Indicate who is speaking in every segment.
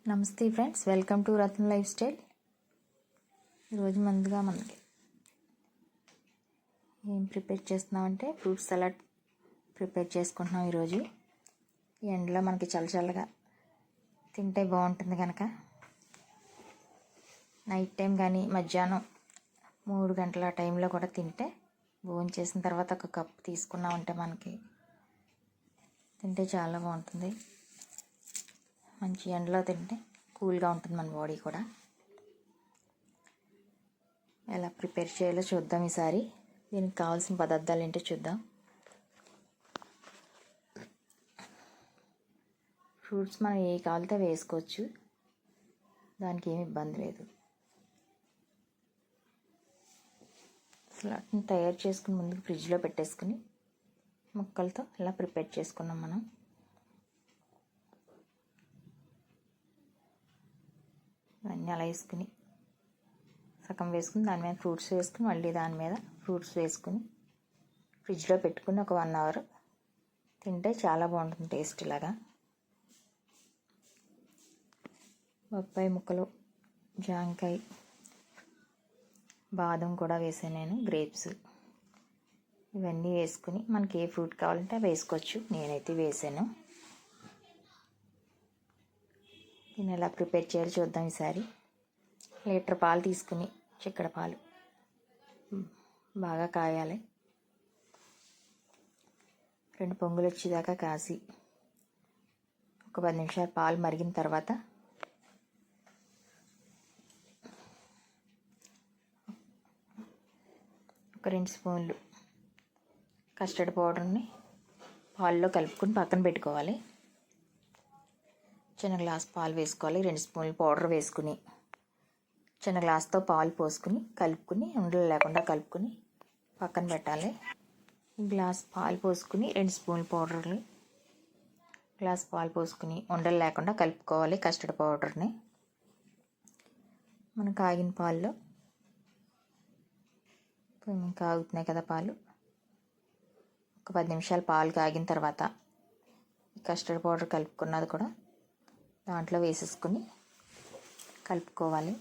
Speaker 1: నమస్తే friends, welcome to Ratna life style. ఈరోజు ముందుగా మనకి ఏం ప్రిపేర్ చేస్తున్నామంటే ఫ్రూట్ సలాడ్ ప్రిపేర్ చేసుకుంటున్నాం. ఈరోజు ఈ ఎండలో మనకి చల్లగా తింటే బాగుంటుంది కనుక నైట్ టైం కానీ మధ్యాహ్నం 3 గంటల టైంలో కూడా తింటే, భోజనం చేసిన తర్వాత ఒక కప్పు తీసుకున్నామంటే మనకి తింటే చాలా బాగుంటుంది. మంచి ఎండలో తింటే కూల్గా ఉంటుంది మన బాడీ కూడా. ఎలా ప్రిపేర్ చేయాలో చూద్దాం ఈసారి. దీనికి కావాల్సిన పదార్థాలు ఏంటో చూద్దాం. ఫ్రూట్స్ మనం ఏ కావాలితే వేసుకోవచ్చు, దానికి ఏమి ఇబ్బంది లేదు. సలాడ్ని తయారు చేసుకుని ముందుకు ఫ్రిడ్జ్లో పెట్టేసుకుని ముక్కలతో ఇలా ప్రిపేర్ చేసుకున్నాం మనం. ఇవన్నీ అలా వేసుకుని సగం వేసుకుని దాని మీద ఫ్రూట్స్ వేసుకుని మళ్ళీ దాని మీద ఫ్రూట్స్ వేసుకుని ఫ్రిడ్జ్లో పెట్టుకుని ఒక 1 అవర్ తింటే చాలా బాగుంటుంది టేస్ట్. ఇలాగా బొప్పాయి ముక్కలు, జాంకాయ, బాదం కూడా వేసాను నేను, గ్రేప్స్, ఇవన్నీ వేసుకుని మనకి ఏ ఫ్రూట్ కావాలంటే వేసుకోవచ్చు. నేనైతే వేసాను. దీన్ని ఎలా ప్రిపేర్ చేయాలో చూద్దాం ఈసారి. 1 లీటర్ పాలు తీసుకుని, చిక్కడి పాలు బాగా కాయాలి. 2 పొంగులు వచ్చేదాకా కాసి ఒక 10 నిమిషాలు పాలు మరిగిన తర్వాత ఒక 2 స్పూన్లు కస్టర్డ్ పౌడర్ని పాల్లో కలుపుకొని పక్కన పెట్టుకోవాలి. చిన్న గ్లాస్ పాలు వేసుకోవాలి. 2 స్పూన్లు పౌడర్ వేసుకుని చిన్న గ్లాస్తో పాలు పోసుకుని కలుపుకుని ఉండలు లేకుండా కలుపుకుని పక్కన పెట్టాలి. గ్లాస్ పాలు పోసుకుని 2 స్పూన్ల పౌడర్ని గ్లాస్ పాలు పోసుకుని ఉండలు లేకుండా కలుపుకోవాలి. కస్టర్డ్ పౌడర్ని మనం కాగిన పాల్లో కాగుతున్నాయి కదా పాలు, ఒక 10 నిమిషాలు పాలు కాగిన తర్వాత కస్టర్డ్ పౌడర్ కలుపుకున్నది కూడా దాంట్లో వేసేసుకుని కలుపుకోవాలి.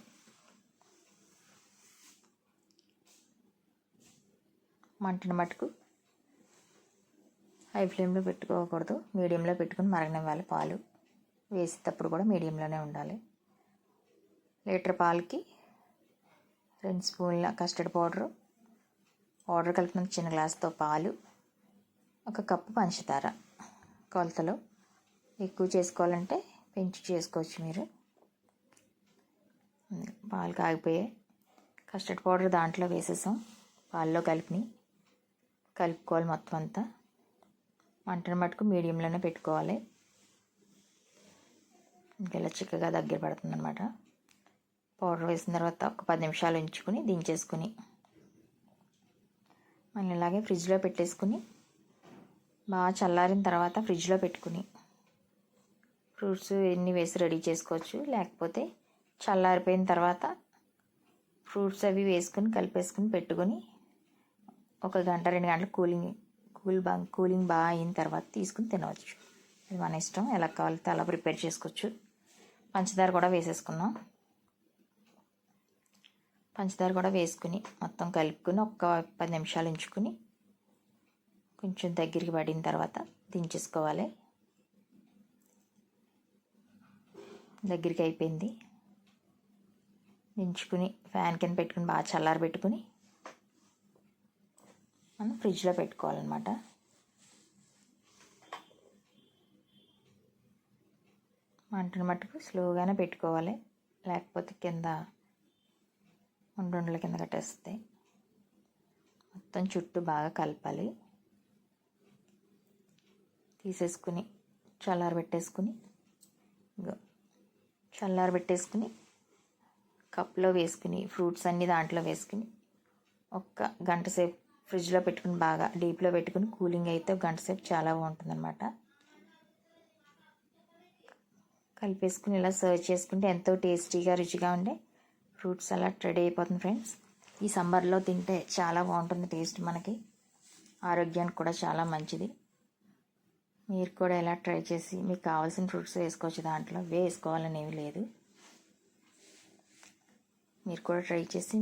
Speaker 1: మంటను మటుకు హై ఫ్లేమ్లో పెట్టుకోకూడదు, మీడియంలో పెట్టుకుని మరగనివ్వాలి. పాలు వేసేటప్పుడు కూడా మీడియంలోనే ఉండాలి. 1 లీటర్ పాలకి 2 స్పూన్ల కస్టర్డ్ పౌడర్ కలిపిన చిన్న గ్లాస్తో పాలు, 1 కప్పు పంచదార. కొలతలో ఎక్కువ చేసుకోవాలంటే పెంచి చేసుకోవచ్చు మీరు. పాలు కాగిపోయాయి, కస్టర్డ్ పౌడర్ దాంట్లో వేసేసాం, పాల్లో కలుపుకోవాలి మొత్తం అంతా. మంటను మటుకు మీడియంలోనే పెట్టుకోవాలి. ఇంకెలా చిక్కగా దగ్గర పడుతుంది అన్నమాట. పౌడర్ వేసిన తర్వాత ఒక 10 నిమిషాలు ఉంచుకుని దించేసుకుని మళ్ళీ ఇలాగే ఫ్రిడ్జ్లో పెట్టేసుకుని బాగా చల్లారిన తర్వాత ఫ్రిడ్జ్లో పెట్టుకుని ఫ్రూట్స్ ఎన్ని వేసి రెడీ చేసుకోవచ్చు. లేకపోతే చల్లారిపోయిన తర్వాత ఫ్రూట్స్ అవి వేసుకుని కలిపేసుకుని పెట్టుకొని 1 గంట 2 గంటలు కూలింగ్ బాగా అయిన తర్వాత తీసుకుని తినవచ్చు. అది మన ఇష్టం, ఎలా కావాలితే అలా ప్రిపేర్ చేసుకోవచ్చు. పంచదార కూడా వేసేసుకున్నాం. పంచదార కూడా వేసుకుని మొత్తం కలుపుకుని ఒక 10 నిమిషాలు ఉంచుకుని కొంచెం దగ్గరికి పడిన తర్వాత దించేసుకోవాలి. దగ్గరికి అయిపోయింది. దించుకుని ఫ్యాన్ కింద పెట్టుకుని బాగా చల్లారి పెట్టుకుని మనం ఫ్రిడ్జ్లో పెట్టుకోవాలన్నమాట. మంటను మట్టుకు స్లోగానే పెట్టుకోవాలి, లేకపోతే కింద ఉండల కింద కట్టేస్తాయి. మొత్తం చుట్టూ బాగా కలపాలి. తీసేసుకుని చల్లారబెట్టేసుకుని కప్లో వేసుకుని ఫ్రూట్స్ అన్నీ దాంట్లో వేసుకుని 1 గంట సేపు ఫ్రిడ్జ్లో పెట్టుకుని బాగా డీప్లో పెట్టుకుని కూలింగ్ అయితే 1 గంట సేపు చాలా బాగుంటుందన్నమాట. కలిపేసుకుని ఇలా సర్వ్ చేసుకుంటే ఎంతో టేస్టీగా రుచిగా ఉండే ఫ్రూట్ సలాడ్ రెడీ అయిపోతుంది ఫ్రెండ్స్. ఈ సమ్మర్లో తింటే చాలా బాగుంటుంది టేస్ట్, మనకి ఆరోగ్యానికి కూడా చాలా మంచిది. మీరు కూడా ఎలా ట్రై చేసి మీకు కావాల్సిన ఫ్రూట్స్ వేసుకోవచ్చు, దాంట్లో వేసుకోవాలని ఏమీ లేదు. మీరు కూడా ట్రై చేసి